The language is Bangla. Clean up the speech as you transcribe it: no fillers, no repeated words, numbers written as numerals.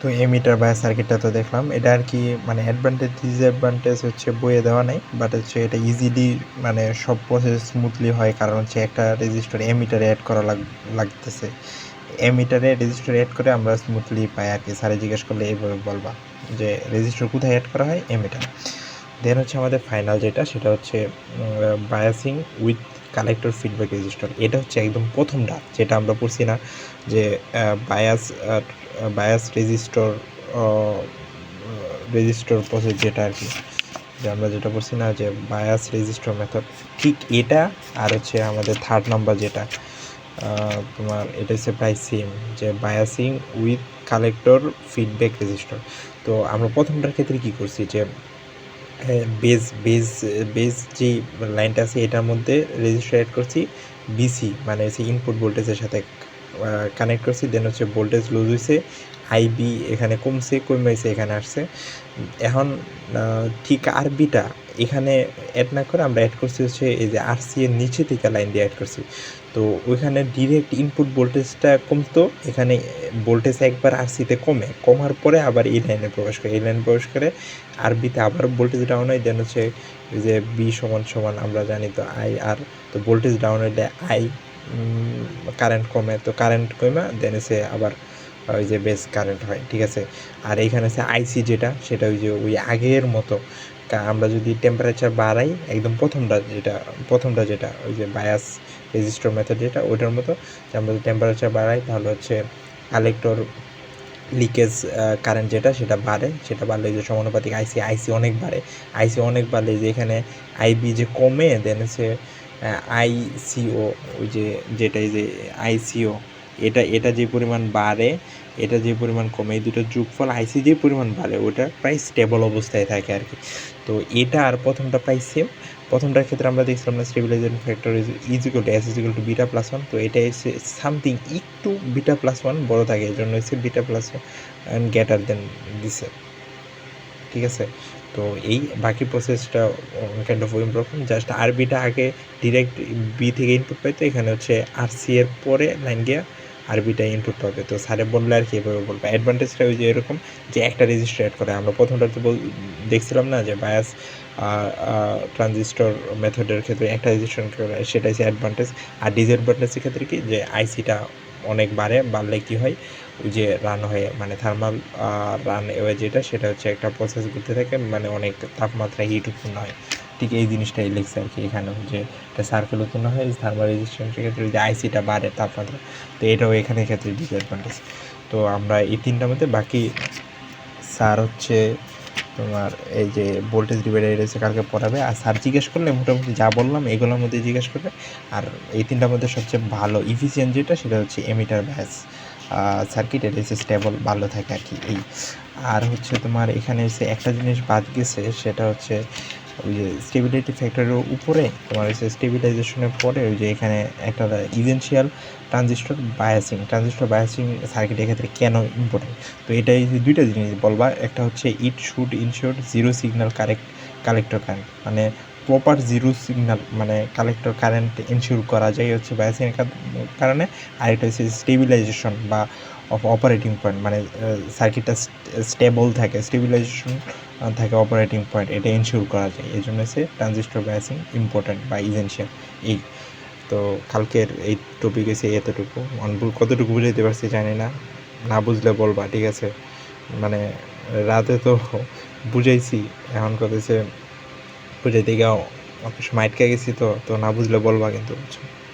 তো এমিটার বায়াস সার্কিটটা তো দেখলাম, এটা আর কি মানে অ্যাডভান্টেজ ডিসঅ্যাডভান্টেজ হচ্ছে বইয়ে দেওয়া নাই, বাট হচ্ছে এটা ইজিলি মানে সব প্রসেস স্মুথলি হয়, কারণ হচ্ছে একটা রেজিস্টার এমিটারে অ্যাড করা লাগতেছে। এমিটারে রেজিস্টার অ্যাড করে আমরা স্মুথলি পাই আর কি। স্যারে জিজ্ঞেস করলে এইভাবে বলবা যে রেজিস্টার কোথায় অ্যাড করা হয়, এমিটার। দেন হচ্ছে আমাদের ফাইনাল যেটা, সেটা হচ্ছে biasing with collector feedback register. এটা হচ্ছে একদম প্রথমটা যেটা আমরা পড়ছি না, যে বায়াস বায়াস রেজিস্টর প্রসেস, যেটা আর কি যে আমরা যেটা বলছি না যে বায়াস রেজিস্টর মেথড, ঠিক এটা। আর হচ্ছে আমাদের থার্ড নাম্বার যেটা তোমার, এটা হচ্ছে প্রায় সেম, যে biasing with collector feedback resistor. তো আমরা প্রথমটার ক্ষেত্রে কি করছি, যে বেজ বেজ বেজ যে লাইনটা আছে এটার মধ্যে রেজিস্টার অ্যাড করছি, বিসি মানে হচ্ছে ইনপুট ভোল্টেজের সাথে কানেক্ট করছি। দেন হচ্ছে ভোল্টেজ লুজ হয়েছে, আইবি এখানে কমেছে এখানে আসছে। এখন ঠিক আরবিটা এখানে অ্যাড না করে আমরা অ্যাড করছি হচ্ছে এই যে আরসি এর নিচে থেকে লাইন দিয়ে অ্যাড করছি। তো ওইখানে ডিরেক্ট ইনপুট ভোল্টেজটা কমতো, এখানে ভোল্টেজ একবার আরসিতে কমার পরে আবার এই লাইনে প্রবেশ করে আরবিতে আবার ভোল্টেজ ডাউন হয়। দেন হচ্ছে ওই যে বি সমান সমান আমরা জানি তো আই আর, তো ভোল্টেজ ডাউন হইলে আই কারেন্ট কমে, তো কারেন্ট কমে দেন হচ্ছে আবার ওই যে বেস কারেন্ট হয়, ঠিক আছে। আর এইখানে হচ্ছে আইসি যেটা, সেটা ওই যে ওই আগের মতো আমরা যদি টেম্পারেচার বাড়াই, একদম প্রথমটা যেটা ওই যে বায়াস রেজিস্টর মেথড যেটা, ওইটার মতো যে আমরা যদি টেম্পারেচার বাড়াই তাহলে হচ্ছে কালেক্টর লিকেজ কারেন্ট যেটা সেটা বাড়লে যে সমানুপাতিক আইসি অনেক বাড়লে যে এখানে আইবি যে কমে, দেন হচ্ছে আইসিও ওই যে যেটাই যে আইসিও এটা যে পরিমাণ বাড়ে, এটা যে পরিমাণ কমে, এই দুটো যোগফল আইসি যে পরিমাণ বাড়ে ওটা প্রায় স্টেবল অবস্থায় থাকে আর কি। তো এটা আর প্রথমটা প্রায় সেম। প্রথমটার ক্ষেত্রে আমরা দেখছিলাম না stabilisation factor is equal to S is equal to beta plus one. তো এটা এসে সামথিং একটু বিটা প্লাস ওয়ান বড় থাকে, এই জন্য হচ্ছে beta plus one greater than দিছে, ঠিক আছে। তো এই বাকি প্রসেসটা কাইন্ড অফ ওরকম, জাস্ট আরবিটা আগে ডিরেক্ট বি থেকে ইনপুট পাইতো, এখানে হচ্ছে আরসি এর পরে লাইন গিয়া আরবিটা ইনপুট পাবে। তো স্যারে বললে আর কি এভাবে বলবে। অ্যাডভান্টেজটা ওই যে এরকম যে একটা রেজিস্টার অ্যাড করে, আমরা প্রথমটাতে দেখছিলাম না যে বায়াস ট্রানজিস্টর মেথডের ক্ষেত্রে একটা রেজিস্টার করে, সেটা হচ্ছে অ্যাডভান্টেজ। আর ডিসঅ্যাডভান্টেজের ক্ষেত্রে কি, যে আইসিটা অনেক বাড়লে কি হয়, ওই যে রান হয়ে মানে থার্মাল রান ওয়ে যেটা, সেটা হচ্ছে একটা প্রসেস করতে থাকে, মানে অনেক তাপমাত্রা হিট উৎপন্ন হয়। ঠিক এই জিনিসটাই লিখছে আর কি এখানেও, যে একটা সার্কেল উৎপন্ন হয় থার্মাল রেজিস্ট্যান্সের ক্ষেত্রে, যে আইসিটা বাড়ে তাপমাত্রা। তো এটাও এখানে ক্ষেত্রে ডিসঅ্যাডভান্টেজ। তো আমরা এই তিনটার মধ্যে বাকি স্যার হচ্ছে তোমার এই যে ভোল্টেজ ডিভাইডার রয়েছে কালকে পড়াবে, আর স্যার জিজ্ঞেস করলে মোটামুটি যা বললাম এগুলোর মধ্যে জিজ্ঞেস করবে। আর এই তিনটার মধ্যে সবচেয়ে ভালো ইফিসিয়েন্ট যেটা, সেটা হচ্ছে এমিটার ব্যাস সার্কিট, এটা হচ্ছে স্টেবল ভালো থাকে আর কি। এই আর হচ্ছে তোমার এখানে হচ্ছে একটা জিনিস বাদ গেছে, সেটা হচ্ছে ওই যে স্টেবিলিটি ফ্যাক্টরের উপরে তোমার হচ্ছে স্টেবিলাইজেশনের পরে ওই যে এখানে একটা ইসেনশিয়াল ট্রানজিস্টর বায়াসিং সার্কিট এক্ষেত্রে কেন ইম্পর্টেন্ট। তো এটাই দুইটা জিনিস বলবা, একটা হচ্ছে it should ensure zero signal collector current, মানে প্রপার জিরো সিগন্যাল মানে কালেক্টর কারেন্ট ইনশিওর করা যায় হচ্ছে বায়াসিংয়ের কারণে। আর এটা হচ্ছে স্টেবিলাইজেশন বা অপারেটিং পয়েন্ট, মানে সার্কিটটা স্টেবল থাকে, স্টেবিলাইজেশন থাকে অপারেটিং পয়েন্ট, এটা ইনশিওর করা যায়। এই জন্য হচ্ছে ট্রানজিস্টর বায়াসিং ইম্পর্ট্যান্ট বা ইসেনশিয়াল। এই তো কালকের এই টপিক এসে এতটুকু, কতটুকু বুঝাইতে পারছি জানি না, না বুঝলে বলবা, ঠিক আছে। মানে রাতে তো বুঝাইছি, এখন কথা হচ্ছে বুঝাইতে গিয়ে অত সময় আটকে গেছি, তো না বুঝলে বলবা কিন্তু, বুঝছো।